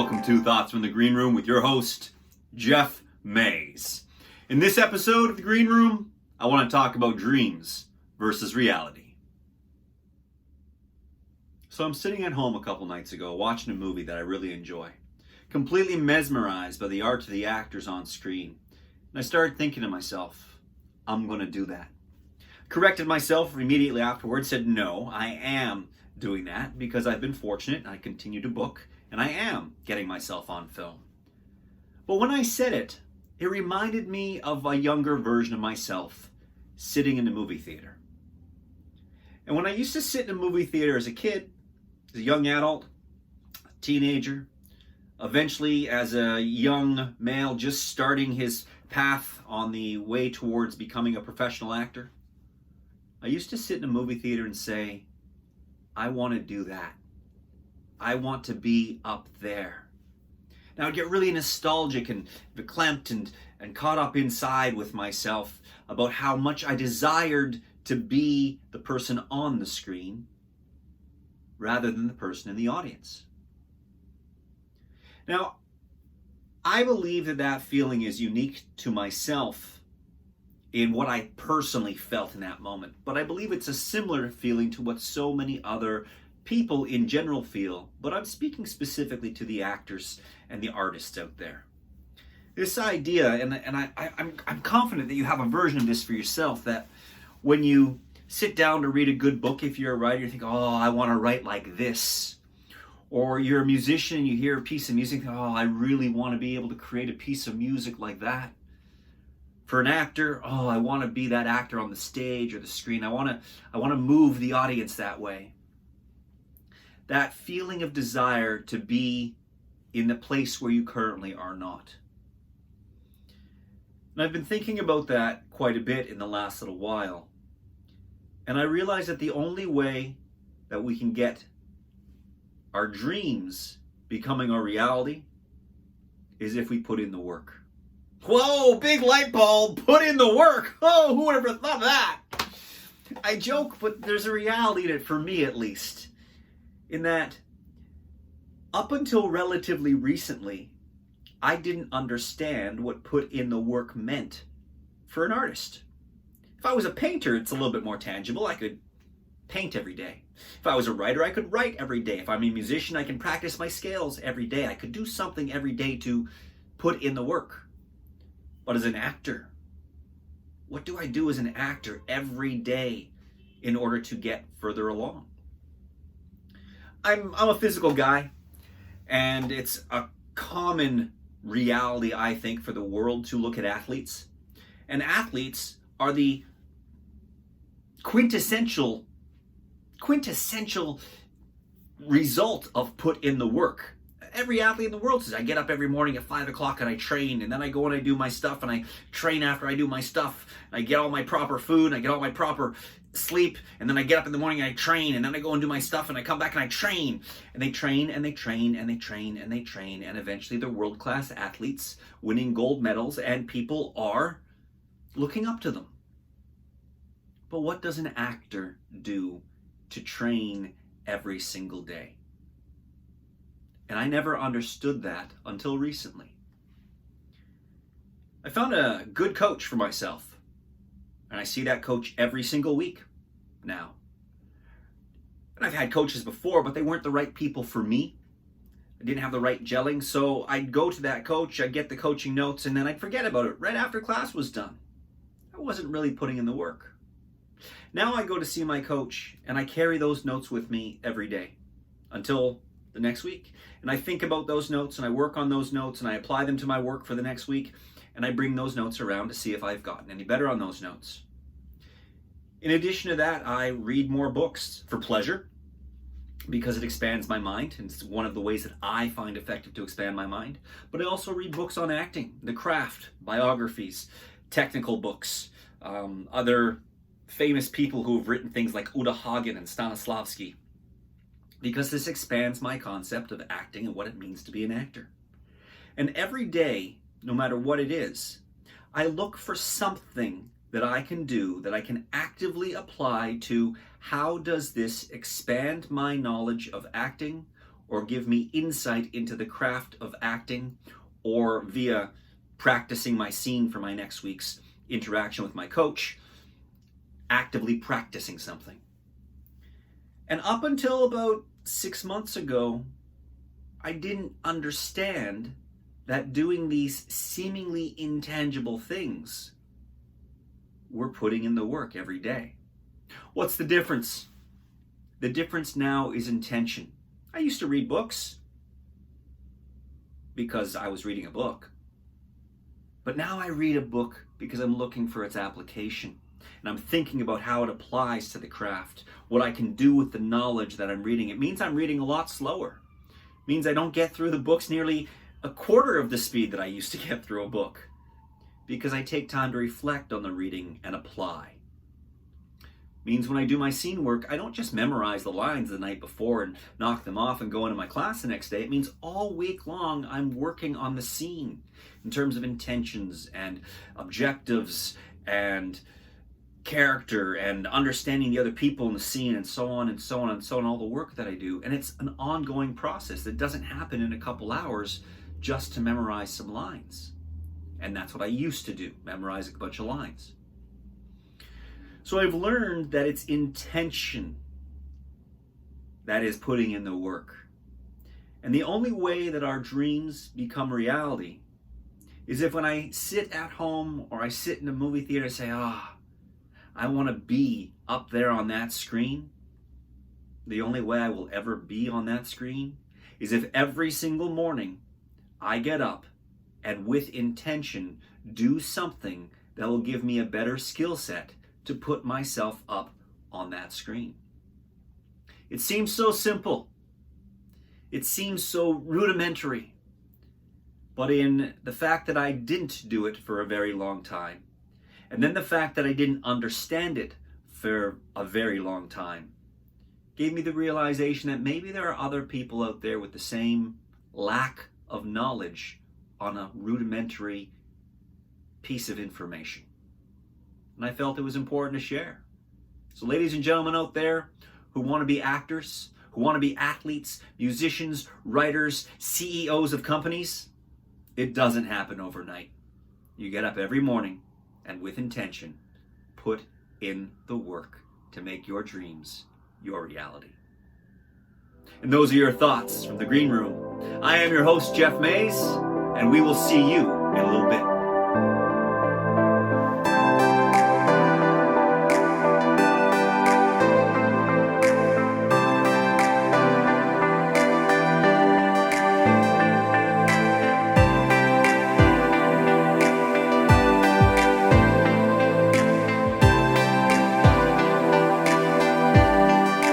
welcome to Thoughts from the Green Room with your host, Geoff Mays. In this episode of the Green Room, I want to talk about dreams versus reality. So I'm sitting at home a couple nights ago watching a movie that I really enjoy, completely mesmerized by the art of the actors on screen. And I started thinking to myself, I'm going to do that. Corrected myself immediately afterwards, said no, I am doing that because I've been fortunate, I continue to book, and I am getting myself on film. But when I said it, it reminded me of a younger version of myself sitting in the movie theater. And when I used to sit in a movie theater as a kid, as a young adult, a teenager, eventually as a young male just starting his path on the way towards becoming a professional actor, I used to sit in a movie theater and say, I want to do that. I want to be up there. Now I'd get really nostalgic and verklempt and caught up inside with myself about how much I desired to be the person on the screen rather than the person in the audience. Now, I believe that feeling is unique to myself in what I personally felt in that moment. But I believe it's a similar feeling to what so many other people in general feel. But I'm speaking specifically to the actors and the artists out there. This idea, and I'm confident that you have a version of this for yourself, that when you sit down to read a good book, if you're a writer, you think, oh, I want to write like this. Or you're a musician and you hear a piece of music, oh, I really want to be able to create a piece of music like that. For an actor, oh, I want to be that actor on the stage or the screen. I want to move the audience that way. That feeling of desire to be in the place where you currently are not. And I've been thinking about that quite a bit in the last little while. And I realize that the only way that we can get our dreams becoming our reality is if we put in the work. Whoa, big light bulb, put in the work. Oh, who would have ever thought of that? I joke, but there's a reality in it, for me at least, in that up until relatively recently, I didn't understand what put in the work meant for an artist. If I was a painter, it's a little bit more tangible. I could paint every day. If I was a writer, I could write every day. If I'm a musician, I can practice my scales every day. I could do something every day to put in the work. But as an actor, what do I do as an actor every day in order to get further along? I'm a physical guy, and it's a common reality, I think, for the world to look at athletes. And athletes are the quintessential result of put in the work. Every athlete in the world says, I get up every morning at 5 o'clock and I train, and then I go and I do my stuff, and I train after I do my stuff, and I get all my proper food, and I get all my proper sleep, and then I get up in the morning and I train, and then I go and do my stuff, and I come back and I train. And they train, and they train, and they train, and they train, and eventually they're world-class athletes winning gold medals, and people are looking up to them. But what does an actor do to train every single day? And I never understood that until recently. I found a good coach for myself. And I see that coach every single week now. And I've had coaches before, but they weren't the right people for me. I didn't have the right gelling. So I'd go to that coach, I'd get the coaching notes, and then I'd forget about it right after class was done. I wasn't really putting in the work. Now I go to see my coach, and I carry those notes with me every day until the next week. And I think about those notes, and I work on those notes, and I apply them to my work for the next week, and I bring those notes around to see if I've gotten any better on those notes. In addition to that, I read more books for pleasure because it expands my mind, and it's one of the ways that I find effective to expand my mind. But I also read books on acting, the craft, biographies, technical books, other famous people who have written things like Uta Hagen and Stanislavski, because this expands my concept of acting and what it means to be an actor. And every day, no matter what it is, I look for something that I can do, that I can actively apply to how does this expand my knowledge of acting or give me insight into the craft of acting, or via practicing my scene for my next week's interaction with my coach, actively practicing something. And up until about 6 months ago, I didn't understand that doing these seemingly intangible things were putting in the work every day. What's the difference? The difference now is intention. I used to read books because I was reading a book. But now I read a book because I'm looking for its application. And I'm thinking about how it applies to the craft, what I can do with the knowledge that I'm reading. It means I'm reading a lot slower. It means I don't get through the books nearly a quarter of the speed that I used to get through a book, because I take time to reflect on the reading and apply. It means when I do my scene work, I don't just memorize the lines the night before and knock them off and go into my class the next day. It means all week long I'm working on the scene in terms of intentions and objectives and character and understanding the other people in the scene, and so on and so on and so on, all the work that I do. And it's an ongoing process that doesn't happen in a couple hours just to memorize some lines. And that's what I used to do, memorize a bunch of lines. So I've learned that it's intention that is putting in the work. And the only way that our dreams become reality is if when I sit at home or I sit in a movie theater and say, I want to be up there on that screen. The only way I will ever be on that screen is if every single morning I get up and with intention do something that will give me a better skill set to put myself up on that screen. It seems so simple. It seems so rudimentary. But in the fact that I didn't do it for a very long time, and then the fact that I didn't understand it for a very long time, gave me the realization that maybe there are other people out there with the same lack of knowledge on a rudimentary piece of information. And I felt it was important to share. So ladies and gentlemen out there who want to be actors, who want to be athletes, musicians, writers, CEOs of companies, it doesn't happen overnight. You get up every morning and with intention, put in the work to make your dreams your reality. And those are your thoughts from the Green Room. I am your host, Geoff Mays, and we will see you in a little bit.